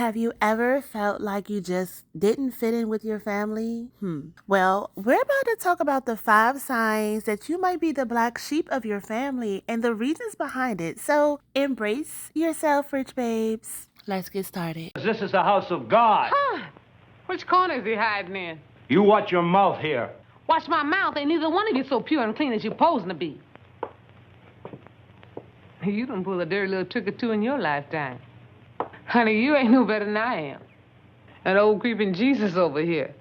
Have you ever felt like you just didn't fit in with your family? Well, we're about to talk about the 5 signs that you might be the black sheep of your family and the reasons behind it. So embrace yourself, Rych Babes. Let's get started. This is the house of God. Huh? Which corner is he hiding in? You watch your mouth here. Watch my mouth. Ain't neither one of you so pure and clean as you're posing to be. You done pull a dirty little trick or two in your lifetime. Honey, you ain't no better than I am. That old creeping Jesus over here.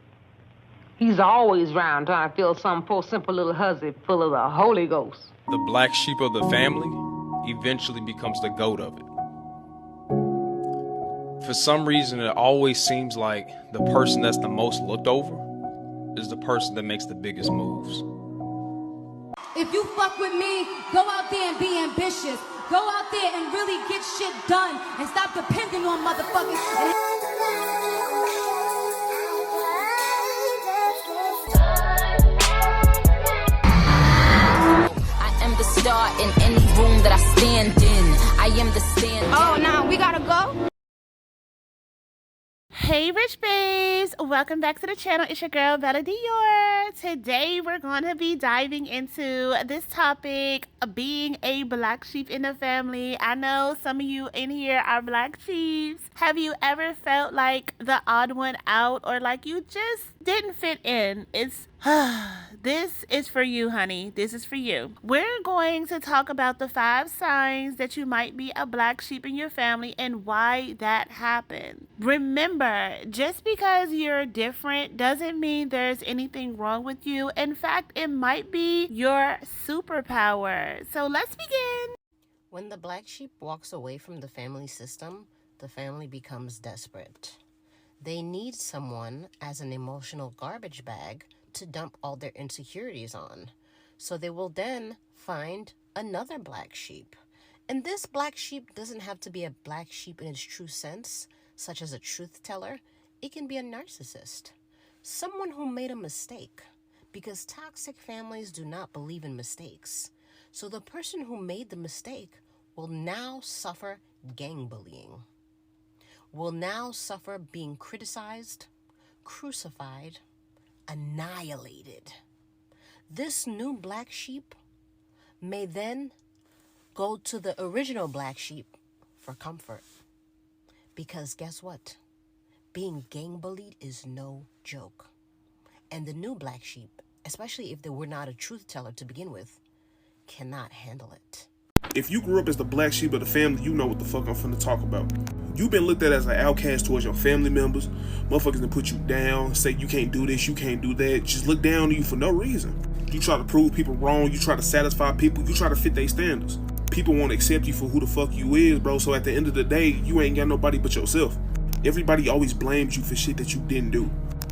He's always round trying to fill some poor simple little hussy full of the Holy Ghost. The black sheep of the family eventually becomes the goat of it. For some reason, it always seems like the person that's the most looked over is the person that makes the biggest moves. If you fuck with me, go out there and be ambitious. Go out there and really get shit done and stop depending on motherfuckers. I am the star in any room that I stand in. I am the stand. Oh, now we gotta go? Hey, Rych Babes! Welcome back to the channel. It's your girl, Dyor. Today, we're going to be diving into this topic, being a black sheep in the family. I know some of you in here are black sheeps. Have you ever felt like the odd one out or like you just didn't fit in? This is for you, honey. This is for you. We're going to talk about the 5 signs that you might be a black sheep in your family and why that happened. Remember, just because you're different doesn't mean there's anything wrong with you. In fact, it might be your superpower. So let's begin. When the black sheep walks away from the family system, the family becomes desperate. They need someone as an emotional garbage bag to dump all their insecurities on. So they will then find another black sheep. And this black sheep doesn't have to be a black sheep in its true sense, such as a truth teller. It can be a narcissist, someone who made a mistake, because toxic families do not believe in mistakes. So the person who made the mistake will now suffer gang bullying, will now suffer being criticized, crucified, annihilated. This new black sheep may then go to the original black sheep for comfort. Because guess what? Being gang bullied is no joke. And the new black sheep, especially if they were not a truth teller to begin with, cannot handle it. If you grew up as the black sheep of the family, you know what the fuck I'm finna talk about. You've been looked at as an outcast towards your family members. Motherfuckers that put you down, say you can't do this, you can't do that, just look down on you for no reason. You try to prove people wrong, you try to satisfy people, you try to fit their standards. People won't accept you for who the fuck you is, bro, so at the end of the day, you ain't got nobody but yourself. Everybody always blames you for shit that you didn't do.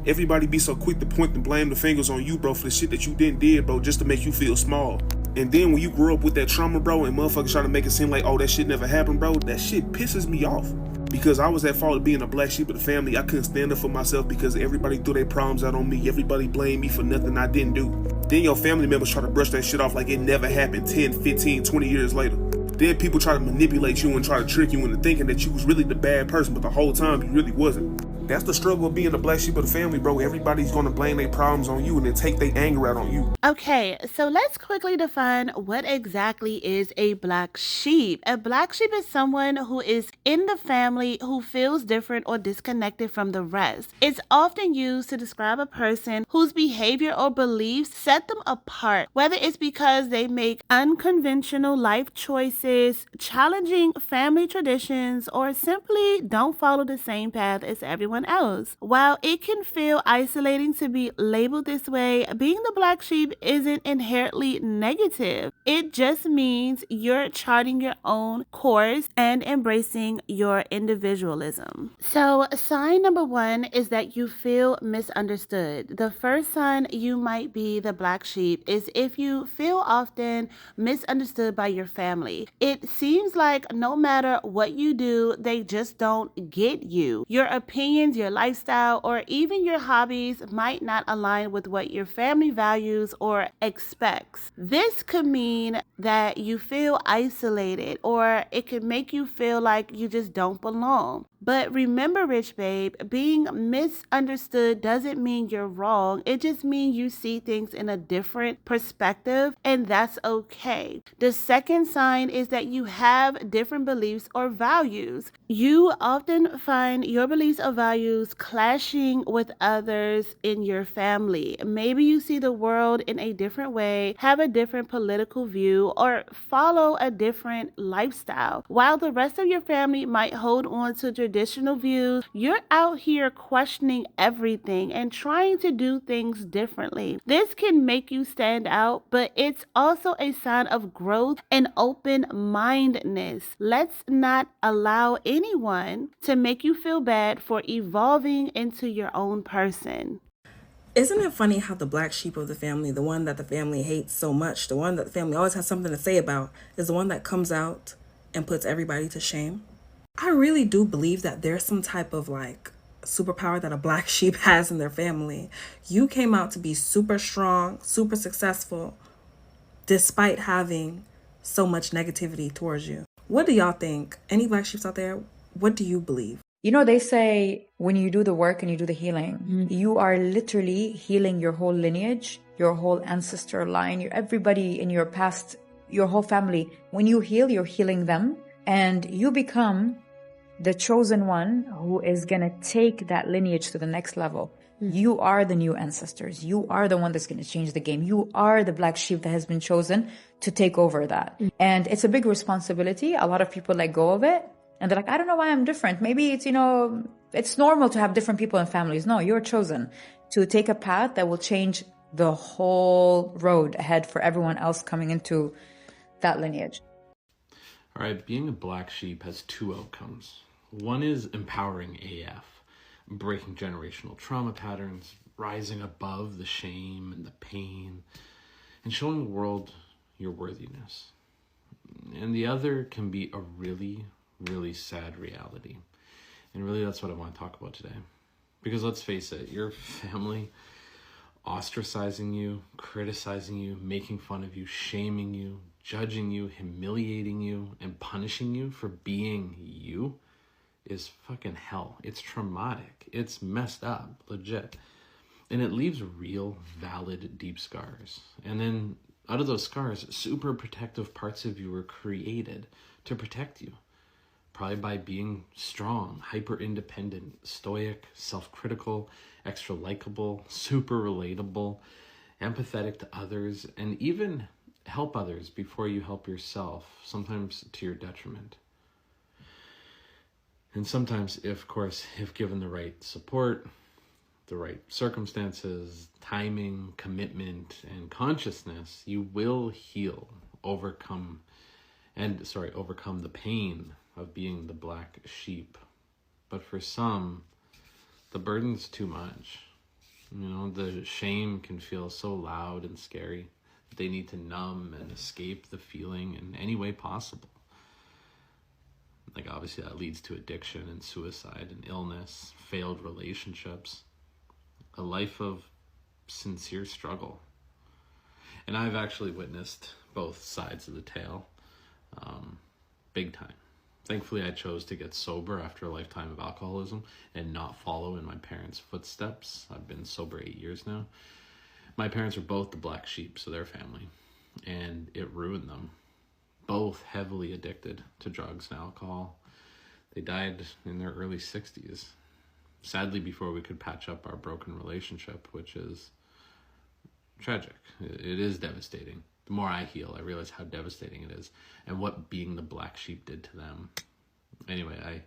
Everybody be so quick to point and blame the fingers on you, bro, for the shit that you didn't did, bro, just to make you feel small. And then when you grow up with that trauma, bro, and motherfuckers try to make it seem like, oh, that shit never happened, bro, that shit pisses me off. Because I was at fault of being a black sheep of the family. I couldn't stand up for myself because everybody threw their problems out on me. Everybody blamed me for nothing I didn't do. Then your family members try to brush that shit off like it never happened 10, 15, 20 years later. Then people try to manipulate you and try to trick you into thinking that you was really the bad person, but the whole time you really wasn't. That's the struggle of being the black sheep of the family, bro. Everybody's gonna blame their problems on you and then take their anger out on you. Okay, so let's quickly define what exactly is a black sheep. A black sheep is someone who is in the family who feels different or disconnected from the rest. It's often used to describe a person whose behavior or beliefs set them apart, whether it's because they make unconventional life choices, challenging family traditions, or simply don't follow the same path as everyone else. While it can feel isolating to be labeled this way, being the black sheep isn't inherently negative. It just means you're charting your own course and embracing your individualism. So sign number 1 is that you feel misunderstood. The first sign you might be the black sheep is if you feel often misunderstood by your family. It seems like no matter what you do, they just don't get you. Your opinions, your lifestyle, or even your hobbies might not align with what your family values or expects. This could mean that you feel isolated, or it could make you feel like you just don't belong. But remember, Rich Babe, being misunderstood doesn't mean you're wrong. It just means you see things in a different perspective, and that's okay. The second sign is that you have different beliefs or values. You often find your beliefs or values clashing with others in your family. Maybe you see the world in a different way, have a different political view, or follow a different lifestyle. While the rest of your family might hold on to traditional views, you're out here questioning everything and trying to do things differently. This can make you stand out, but it's also a sign of growth and open-mindedness. Let's not allow anyone to make you feel bad for evolving into your own person. Isn't it funny how the black sheep of the family, the one that the family hates so much, the one that the family always has something to say about, is the one that comes out and puts everybody to shame? I really do believe that there's some type of like superpower that a black sheep has in their family. You came out to be super strong, super successful, despite having so much negativity towards you. What do y'all think? Any black sheeps out there? What do you believe? You know, they say when you do the work and you do the healing, you are literally healing your whole lineage, your whole ancestor line, everybody in your past, your whole family. When you heal, you're healing them, and you become the chosen one who is going to take that lineage to the next level. You are the new ancestors. You are the one that's going to change the game. You are the black sheep that has been chosen to take over that. And it's a big responsibility. A lot of people let go of it. And they're like, I don't know why I'm different. Maybe it's, it's normal to have different people in families. No, you're chosen to take a path that will change the whole road ahead for everyone else coming into that lineage. All right, being a black sheep has two outcomes. One is empowering AF, breaking generational trauma patterns, rising above the shame and the pain, and showing the world your worthiness. And the other can be a really sad reality. And really that's what I want to talk about today. Because let's face it, your family ostracizing you, criticizing you, making fun of you, shaming you, judging you, humiliating you, and punishing you for being you is fucking hell. It's traumatic. It's messed up, legit. And it leaves real, valid, deep scars. And then out of those scars, super protective parts of you were created to protect you. Probably by being strong, hyper-independent, stoic, self-critical, extra likable, super relatable, empathetic to others, and even help others before you help yourself, sometimes to your detriment. And sometimes, of course, if given the right support, the right circumstances, timing, commitment, and consciousness, you will heal, overcome the pain of being the black sheep. But for some, the burden's too much. The shame can feel so loud and scary that they need to numb and escape the feeling in any way possible. Like, obviously that leads to addiction and suicide and illness, failed relationships, a life of sincere struggle. And I've actually witnessed both sides of the tale, big time. Thankfully, I chose to get sober after a lifetime of alcoholism and not follow in my parents' footsteps. I've been sober 8 years now. My parents were both the black sheep of their family, and it ruined them. Both heavily addicted to drugs and alcohol. They died in their early 60s, sadly before we could patch up our broken relationship, which is tragic. It is devastating. The more I heal, I realize how devastating it is and what being the black sheep did to them. Anyway, I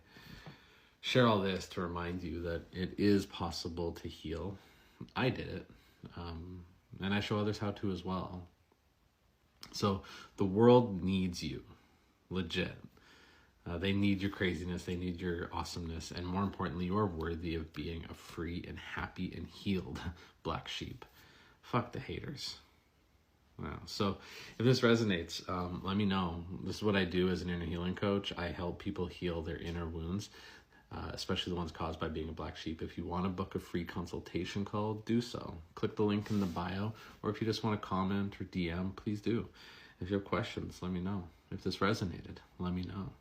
share all this to remind you that it is possible to heal. I did it, and I show others how to as well. So the world needs you, legit. They need your craziness, they need your awesomeness, and more importantly, you are worthy of being a free and happy and healed black sheep. Fuck the haters. Wow. So if this resonates, let me know. This is what I do as an inner healing coach. I help people heal their inner wounds, especially the ones caused by being a black sheep. If you want to book a free consultation call, do so. Click the link in the bio, or if you just want to comment or DM, please do. If you have questions, let me know. If this resonated, let me know.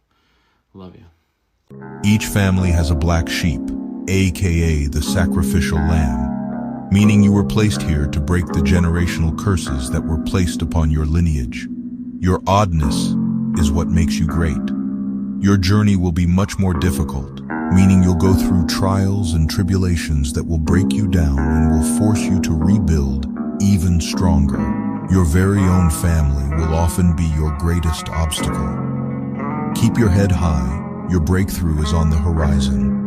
Love you. Each family has a black sheep, aka the sacrificial lamb, meaning you were placed here to break the generational curses that were placed upon your lineage. Your oddness is what makes you great. Your journey will be much more difficult, meaning you'll go through trials and tribulations that will break you down and will force you to rebuild even stronger. Your very own family will often be your greatest obstacle. Keep your head high, your breakthrough is on the horizon.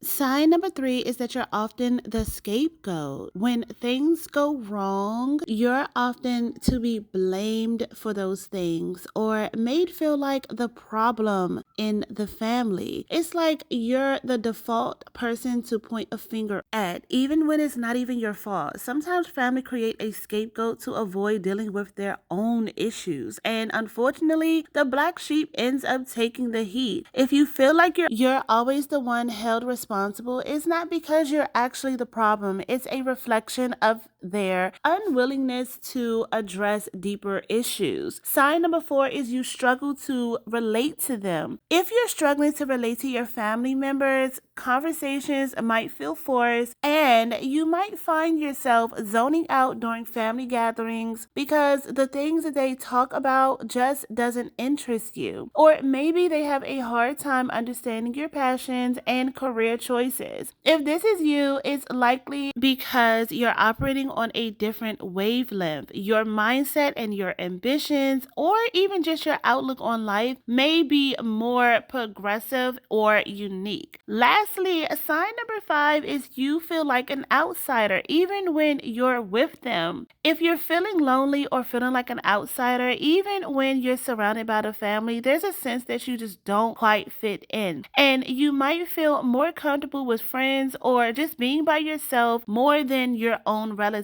Sign number 3 is that you're often the scapegoat. When things go wrong, you're often to be blamed for those things or made feel like the problem in the family. It's like you're the default person to point a finger at, even when it's not even your fault. Sometimes family create a scapegoat to avoid dealing with their own issues. And unfortunately, the black sheep ends up taking the heat. If you feel like you're always the one held responsible, it's not because you're actually the problem. It's a reflection of their unwillingness to address deeper issues. Sign number 4 is you struggle to relate to them. If you're struggling to relate to your family members, conversations might feel forced and you might find yourself zoning out during family gatherings because the things that they talk about just doesn't interest you. Or maybe they have a hard time understanding your passions and career choices. If this is you, it's likely because you're operating on a different wavelength. Your mindset and your ambitions, or even just your outlook on life, may be more progressive or unique. Lastly, sign number 5 is you feel like an outsider even when you're with them. If you're feeling lonely or feeling like an outsider, even when you're surrounded by the family, there's a sense that you just don't quite fit in. And you might feel more comfortable with friends or just being by yourself more than your own relatives.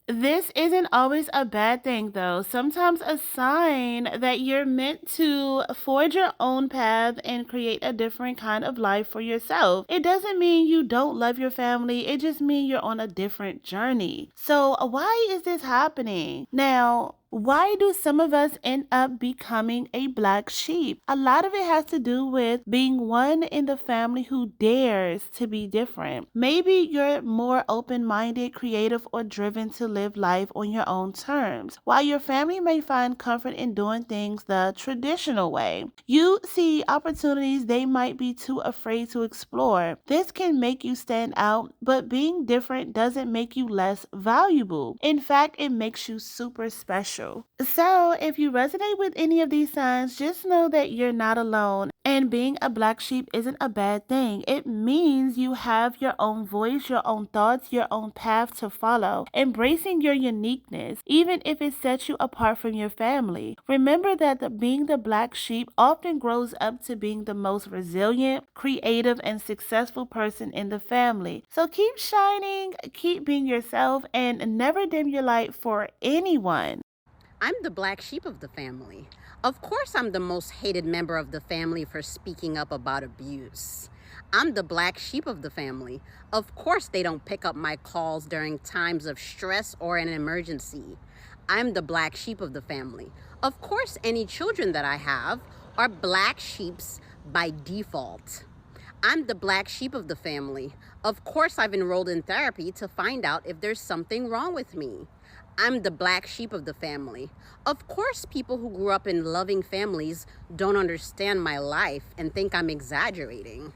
This isn't always a bad thing though. Sometimes a sign that you're meant to forge your own path and create a different kind of life for yourself. It doesn't mean you don't love your family. It just means you're on a different journey. So why is this happening? Now, why do some of us end up becoming a black sheep? A lot of it has to do with being one in the family who dares to be different. Maybe you're more open-minded, creative, or driven to live life on your own terms, while your family may find comfort in doing things the traditional way. You see opportunities they might be too afraid to explore. This can make you stand out, but being different doesn't make you less valuable. In fact, it makes you super special. So if you resonate with any of these signs, just know that you're not alone. And being a black sheep isn't a bad thing. It means you have your own voice, your own thoughts, your own path to follow. Embracing your uniqueness, even if it sets you apart from your family. Remember that being the black sheep often grows up to being the most resilient, creative, and successful person in the family. So keep shining, keep being yourself, and never dim your light for anyone. I'm the black sheep of the family. Of course, I'm the most hated member of the family for speaking up about abuse. I'm the black sheep of the family. Of course, they don't pick up my calls during times of stress or an emergency. I'm the black sheep of the family. Of course, any children that I have are black sheeps by default. I'm the black sheep of the family. Of course, I've enrolled in therapy to find out if there's something wrong with me. I'm the black sheep of the family. Of course, people who grew up in loving families don't understand my life and think I'm exaggerating.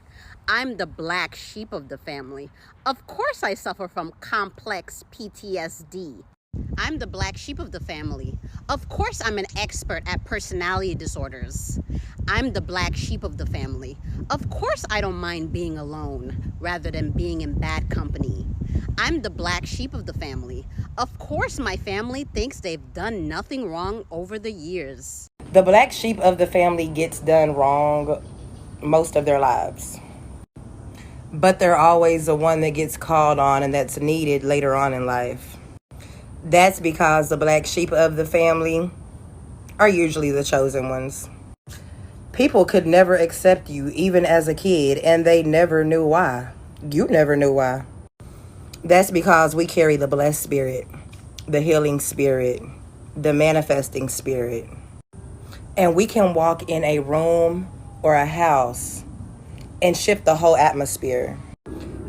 I'm the black sheep of the family. Of course, I suffer from complex PTSD. I'm the black sheep of the family. Of course, I'm an expert at personality disorders. I'm the black sheep of the family. Of course, I don't mind being alone rather than being in bad company. I'm the black sheep of the family. Of course, my family thinks they've done nothing wrong over the years. The black sheep of the family gets done wrong most of their lives. But they're always the one that gets called on and that's needed later on in life. That's because the black sheep of the family are usually the chosen ones. People could never accept you even as a kid, and they never knew why. You never knew why. That's because we carry the blessed spirit, the healing spirit, the manifesting spirit. And we can walk in a room or a house and shift the whole atmosphere.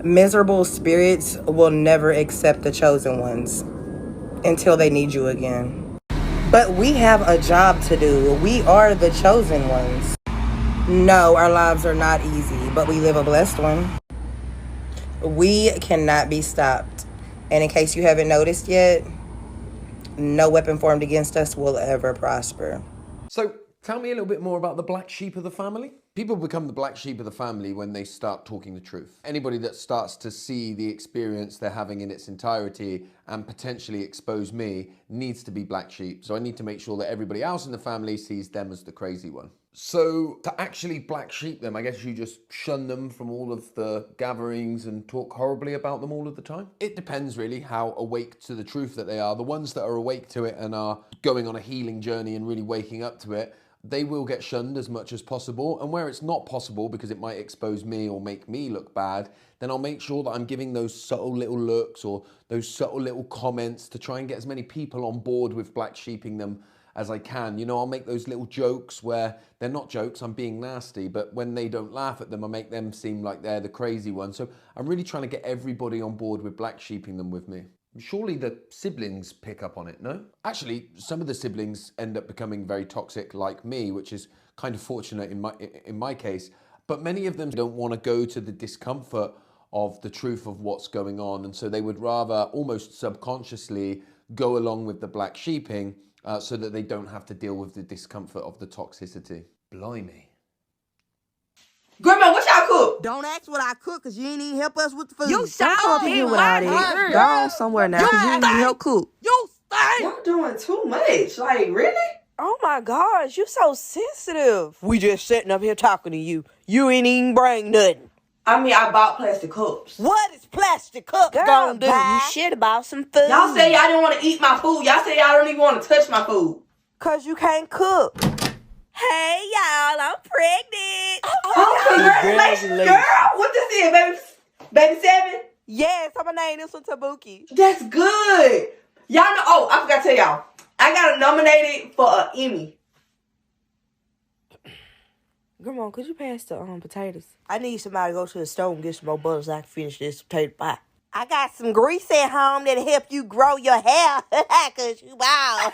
Miserable spirits will never accept the chosen ones until they need you again. But we have a job to do. We are the chosen ones. No, our lives are not easy, but we live a blessed one. We cannot be stopped. And in case you haven't noticed yet, no weapon formed against us will ever prosper. So, tell me a little bit more about the black sheep of the family. People become the black sheep of the family when they start talking the truth. Anybody that starts to see the experience they're having in its entirety and potentially expose me needs to be black sheep. So I need to make sure that everybody else in the family sees them as the crazy one. So to actually black sheep them, I guess you just shun them from all of the gatherings and talk horribly about them all of the time? It depends really how awake to the truth that they are. The ones that are awake to it and are going on a healing journey and really waking up to it, they will get shunned as much as possible. And where it's not possible because it might expose me or make me look bad, then I'll make sure that I'm giving those subtle little looks or those subtle little comments to try and get as many people on board with black sheeping them as I can. You know, I'll make those little jokes where they're not jokes, I'm being nasty, but when they don't laugh at them, I make them seem like they're the crazy one. So I'm really trying to get everybody on board with black sheeping them with me. Surely the siblings pick up on it, no? Actually, some of the siblings end up becoming very toxic like me, which is kind of fortunate in my case, but many of them don't want to go to the discomfort of the truth of what's going on, and so they would rather almost subconsciously go along with the black sheeping so that they don't have to deal with the discomfort of the toxicity. Blimey. Grandma, what y'all cook? Don't ask what I cook, cause you ain't even help us with the food. You Don't come up here with all that. Go on somewhere now, cause you ain't even help cook. You stink. Y'all doing too much. Like, really? Oh my gosh, you so sensitive. We just sitting up here talking to you. You ain't even bring nothing. I mean, I bought plastic cups. What is plastic cups gonna do? You should have bought some food. Y'all say y'all didn't want to eat my food. Y'all say y'all don't even want to touch my food. Cause you can't cook. Hey y'all, I'm pregnant. Oh, congratulations, girl. What this is, baby? Baby 7? Yes, I'm gonna name this one Tabuki. That's good. Y'all know, oh, I forgot to tell y'all. I got nominated for an Emmy. Grandma, could you pass the potatoes? I need somebody to go to the store and get some more butter so I can finish this potato pie. I got some grease at home that'll help you grow your hair, cause you bald.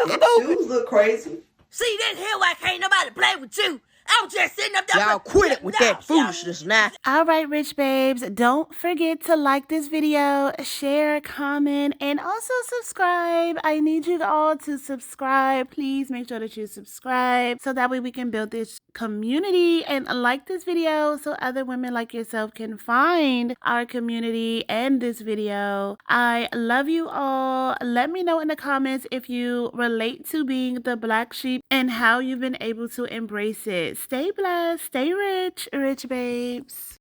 Your shoes look crazy. See, that's here why can't nobody play with you. I was just sitting up there. Y'all quit it with that foolishness now. All right, Rych Babes, don't forget to like this video, share, comment, and also subscribe. I need you all to subscribe. Please make sure that you subscribe so that way we can build this community, and like this video so other women like yourself can find our community and this video. I love you all. Let me know in the comments if you relate to being the black sheep and how you've been able to embrace it. Stay blessed, stay rich, Rych Babes.